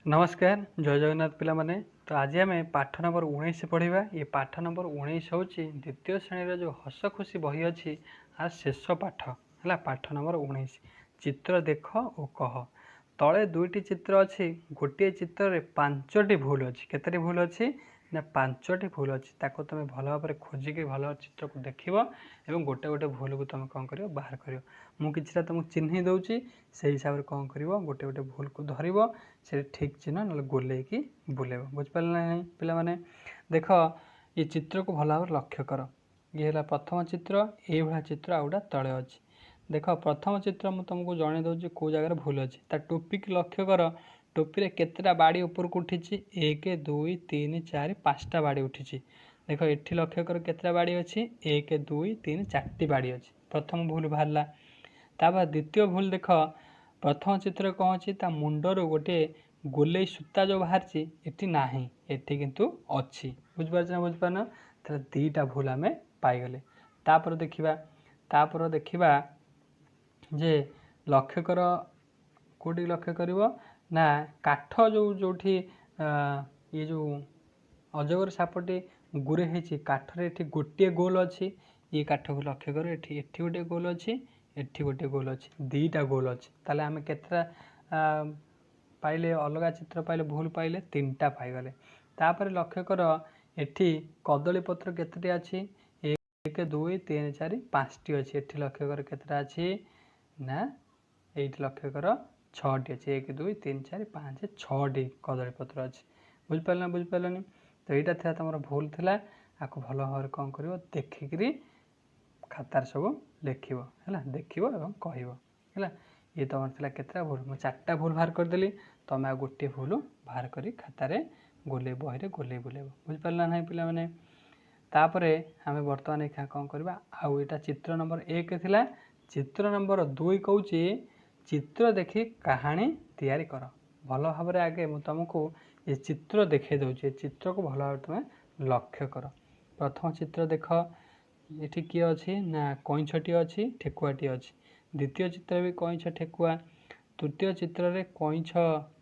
नमस्कार जय जगन्नाथ पिला माने। तो आज आम पाठ नंबर 19 पढ़ा। ये पाठ नंबर 19 हूँ द्वितीय श्रेणी जो हस खुशी बही अच्छी आ शेष पाठ है। पाठ नंबर 19 चित्र देख और कह। तले दुईटी चित्र अच्छी, गोटे चित्र में 5टी भूल अच्छी। केतटी भूल अच्छी ना 5टी भूल अच्छी। ताको तुम भल भाव खोजिक भल चित्र को देख और गोटे गोटे भूल को तुम कौन कर बाहर कर। मुझे तुमको चिन्ह दूसरी से हिसाब से कौन कर गोटे गोटे भूल को धर से ठीक चिन्ह ना गोलेकी बुलेब। बुझिपारे ना नहीं पिला देख ये चित्र को भल भाव लक्ष्य कर। ये है प्रथम चित्र, ये चित्र आउटा तले अच्छी। देख प्रथम चित्र मुझे तुमको जन दूसरी कौ जगार भूल अच्छी। ता टोपी की लक्ष्य कर। टोपी रे केतटा बाड़ी ऊपर को उठी 1 2 3 4 5टा बाड़ी उठी। देख एठी लक्ष्य कर केतटा बाड़ी अच्छी 1 2 3 4टी बाड़ी अच्छी। प्रथम भूल बाहरला। तापर द्वितीय भूल देख प्रथम चित्र कौन अच्छी ता मुंडर गोटे गोलेई सूता जो बाहर एटी ना एटी किंतु अच्छी। बुझिपार बुझिपारन तार दीटा भूल आम पाईगले। तापर देखा जे लक्ष्य कर कौटी लक्ष्य कर ना काठ जो ये जो अजगर सापटी गुरे होती काठरे ये गोटे गोल अच्छी। ये काठ को लक्ष्य कर एठी गोटे गोल अच्छी, एठी गोटे गोल अच्छी, दीटा गोल अच्छी। ताले आम केतटा पाइले अलग चित्र पाइले भूल पाइले 3टा पाईगले। तापर लक्ष्य कर एठी कदली पत्र केतटी अच्छी 1 2 3 4 5टी अच्छी। एठी लक्ष्य कर केतटा अच्छी ना एठी लक्ष्य कर 6टी अच्छी। 1 2 3 4 5 6टी कदली पत्र अच्छी। बुझिपारनी। तो यहाँ था तुम भूल थी। आपको भल भाव कौन कर देखिकी खातार सब लिख देख और कह। ये तुम थी केतटा भूल। मुझे 4टा भूल बाहर करदेली। तुम आ गोटे भूल बाहर कर खातार गोले बही गोले बुलेब। बुझिपार ना पिला माने। तापर आम बर्तमान ये कौन करवा आउ यहाँ चित्र नंबर 1 थिला। चित्र नंबर 2 कौच चित्र देखी कहानी तैयारी कर। भल भाव आगे मुझे तुमको ये चित्र देखे दूसरे चित्र को भल भाव तुम लक्ष्य कर। प्रथम चित्र देख ये किए अच्छी ना कईछटी अच्छी, ठेकुआटी अच्छी। द्वितीय चित्र भी कईछ ठेकुआ। तृतीय चित्र में कईछ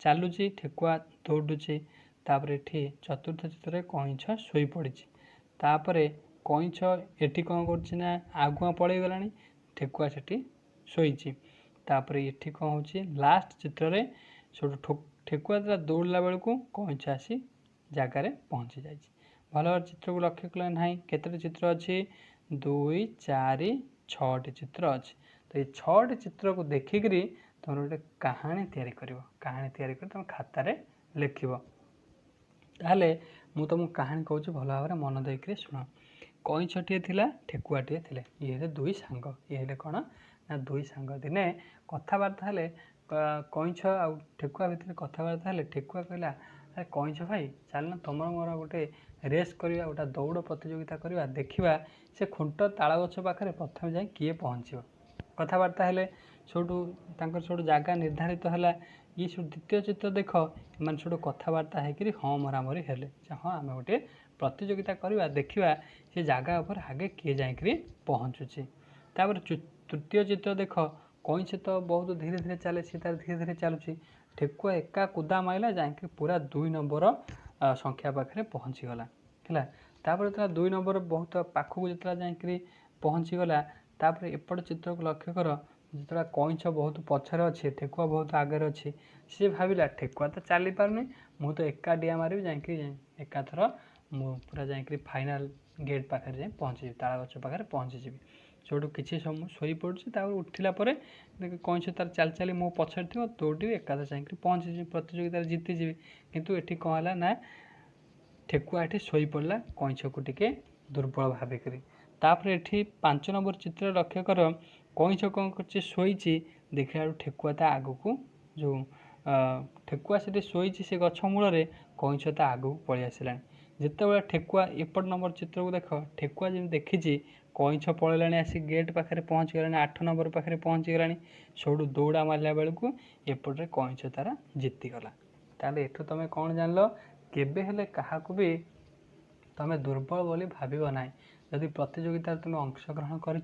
चलुची, ठेकुआ दौड़ुची। तापर ये चतुर्थ चित्र में कईछ शोई पड़ी। तापर कईछ एटी कौन करना आगुआ पलि गला, ठेकुआ से शोची। तापर ये कौन हो लास्ट चित्र में सब ठेकुआ द्वारा दौड़ला बेलू कईछ आसी जगार पहुँची जाए। भल भाव चित्र को लक्ष्य कले ना केतोटी चित्र अच्छी 2 4 6टी चित्र अच्छी। तो ये 6टी चित्र को देखिकी तुम गोटे कहानी तैयारी कर। कहानी तैयारी कर तुम खातार लिख। ताहले मु तुमको कहानी कहूँ भल भाव मन देकर शुण। कईछटी थिला, ठेकुआटे थिले। ये 2 सांग। ये कौन ना 2 सांग दिने कथबार्ता हेले कईछ आ ठेकुआ भितर कथबार्ता हेले ठेकुआ कहला अरे कईछ भाई चल ना तुम मोर गोटे रेस करवा, गोटे दौड़ प्रतियोगिता करवा, देखा से खुंट ताल गछ पाखे प्रथम जाए किए पहुँच। कथबार्ता हेले सब जगह निर्धारित है। ये सब द्वितीय चित्र देख मान सब कथबार्ता होकर हाँ मरामरी हेले हाँ आम गोटे प्रतियोगिता करवा, देखा से जगह उपर आगे किए जाकर पहुँचुची। तापर तृतीय चित्र देख कईछ तो बहुत धीरे धीरे चले, सी तार धीरे धीरे चलुची। ठेकुआ एका कुदा माइला जाए पूरा 2 नंबर संख्या पाखे पहुँचीगला है। तापर जो 2 नंबर बहुत पाखक जो जाकर पहुँचीगला। तापर एपट चित्र को लक्ष्य कर जो कईछ बहुत पछरे अच्छे, ठेकुआ बहुत आगे अच्छी। सी भाविला ठेकुआ तो चली पारनी, मुझे तो एका डिया मारि जाकर एकाथर मु पूरा जाकर फाइनाल गेट पाखे जाए पहुँची, ताल गछ पाखे पहुँची। सेठू किसी समय शोई पड़ुची। उठिला कईछ तार चल चली मो पछरे थी दौड़ी एकाथर जाकर पहुँची प्रतियोगिता जीतीजी। किंतु एटी कौन है ना ठेकुआ ये शोई पड़ा कईछ को टिके दुर्बल भाविक। तापर ये 5 नंबर चित्र लक्ष्य कर कईछ कौन कर शोची। देखला ठेकुआ ता आग को जो ठेकुआ से शोची से गछ मूल कईछ ता आग को पलि आसला। जिते ठेकुआ एपट नंबर चित्र को देख ठेकुआ जमी देखी कईछ पलैला आसी गेट पाखे पहुँच गला, 8 नंबर पाखे पहुँची गला। सब दौड़ा मारला बेलू एपटे कईछ तार जीतीगला। ताले एठू तुम कौन जान केबे हेले काहाकू भी तुम दुर्बल बोली भाव ना। जदि प्रतियोगिता तुम अंशग्रहण कर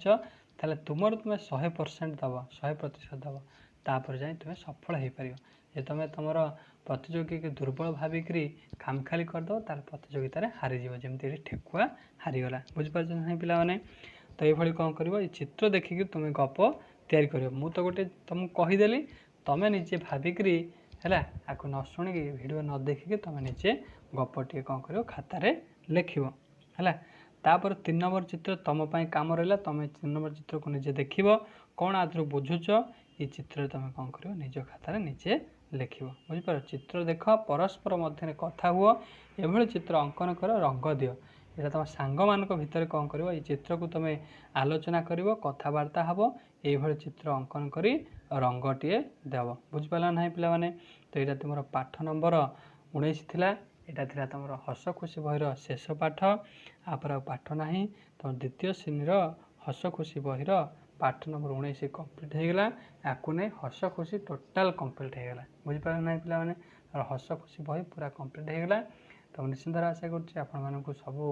तुम 100% दब, 100% दब, तापर जाए तुम सफल हो पार। जे तुम तुम ପ୍ରତିଯୋଗୀକୁ ଦୁର୍ବଳ ଭାବିକିରି ଖାମଖାଲି କରିଦେବ ତାହେଲେ ପ୍ରତିଯୋଗିତାରେ ହାରିଯିବ। ଯେମିତି ଏଠି ଠେକୁଆ ହାରିଗଲା। ବୁଝିପାରୁଛ ନାହିଁ ପିଲାମାନେ? ତ ଏଇଭଳି କ'ଣ କରିବ, ଏଇ ଚିତ୍ର ଦେଖିକି ତୁମେ ଗପ ତିଆରି କରିବ। ମୁଁ ତ ଗୋଟେ ତୁମକୁ କହିଦେଲି, ତୁମେ ନିଜେ ଭାବିକିରି ହେଲା, ଆକୁ ନ ଶୁଣିକି ଭିଡ଼ିଓ ନ ଦେଖିକି ତୁମେ ନିଜେ ଗପଟିଏ କ'ଣ କରିବ ଖାତାରେ ଲେଖିବ ହେଲା। ତାପରେ 3 ନମ୍ବର ଚିତ୍ର ତୁମ ପାଇଁ କାମ ରହିଲା। ତୁମେ 3 ନମ୍ବର ଚିତ୍ରକୁ ନିଜେ ଦେଖିବ, କ'ଣ ଆଦରୁ ବୁଝୁଛ, ଏ ଚିତ୍ରରେ ତୁମେ କ'ଣ କରିବ, ନିଜ ଖାତାରେ ନିଜେ ଲେଖିବ। ବୁଝିପାର? ଚିତ୍ର ଦେଖ, ପରସ୍ପର ମଧ୍ୟରେ କଥା ହୁଅ, ଏଭଳି ଚିତ୍ର ଅଙ୍କନ କର, ରଙ୍ଗ ଦିଅ। ଏଇଟା ତୁମ ସାଙ୍ଗମାନଙ୍କ ଭିତରେ କ'ଣ କରିବ, ଏଇ ଚିତ୍ରକୁ ତୁମେ ଆଲୋଚନା କରିବ, କଥାବାର୍ତ୍ତା ହେବ, ଏଇଭଳି ଚିତ୍ର ଅଙ୍କନ କରି ରଙ୍ଗଟିଏ ଦେବ। ବୁଝିପାରିଲ ନାହିଁ ପିଲାମାନେ? ତ ଏଇଟା ତୁମର ପାଠ ନମ୍ବର 19 ଥିଲା। ଏଇଟା ଥିଲା ତୁମର ହସ ଖୁସି ବହିର ଶେଷ ପାଠ। ଆପରେ ଆଉ ପାଠ ନାହିଁ। ତୁମ ଦ୍ୱିତୀୟ ଶ୍ରେଣୀର ହସ ଖୁସି ବହିର ପାଠ ନମ୍ବର 19 କମ୍ପ୍ଲିଟ୍ ହୋଇଗଲା। ୟାକୁ ନେଇ ହସ ଖୁସି ଟୋଟାଲ୍ କମ୍ପ୍ଲିଟ୍ ହୋଇଗଲା। ବୁଝିପାରିଲେ ନାହିଁ ପିଲାମାନେ? ହସ ଖୁସି ବହି ପୁରା କମ୍ପ୍ଲିଟ୍ ହୋଇଗଲା। ତ ନିଶ୍ଚିନ୍ତ ଆଶା କରୁଛି ଆପଣମାନଙ୍କୁ ସବୁ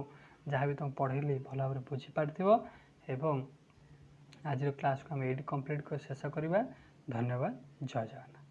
ଯାହା ବି ତୁମେ ପଢ଼େଇଲି ଭଲ ଭାବରେ ବୁଝିପାରିଥିବ। ଏବଂ ଆଜିର କ୍ଲାସ୍କୁ ଆମେ ଏଇଠି କମ୍ପ୍ଲିଟ୍ କରି ଶେଷ କରିବା। ଧନ୍ୟବାଦ। ଜୟ ଜଗନ୍ନାଥ।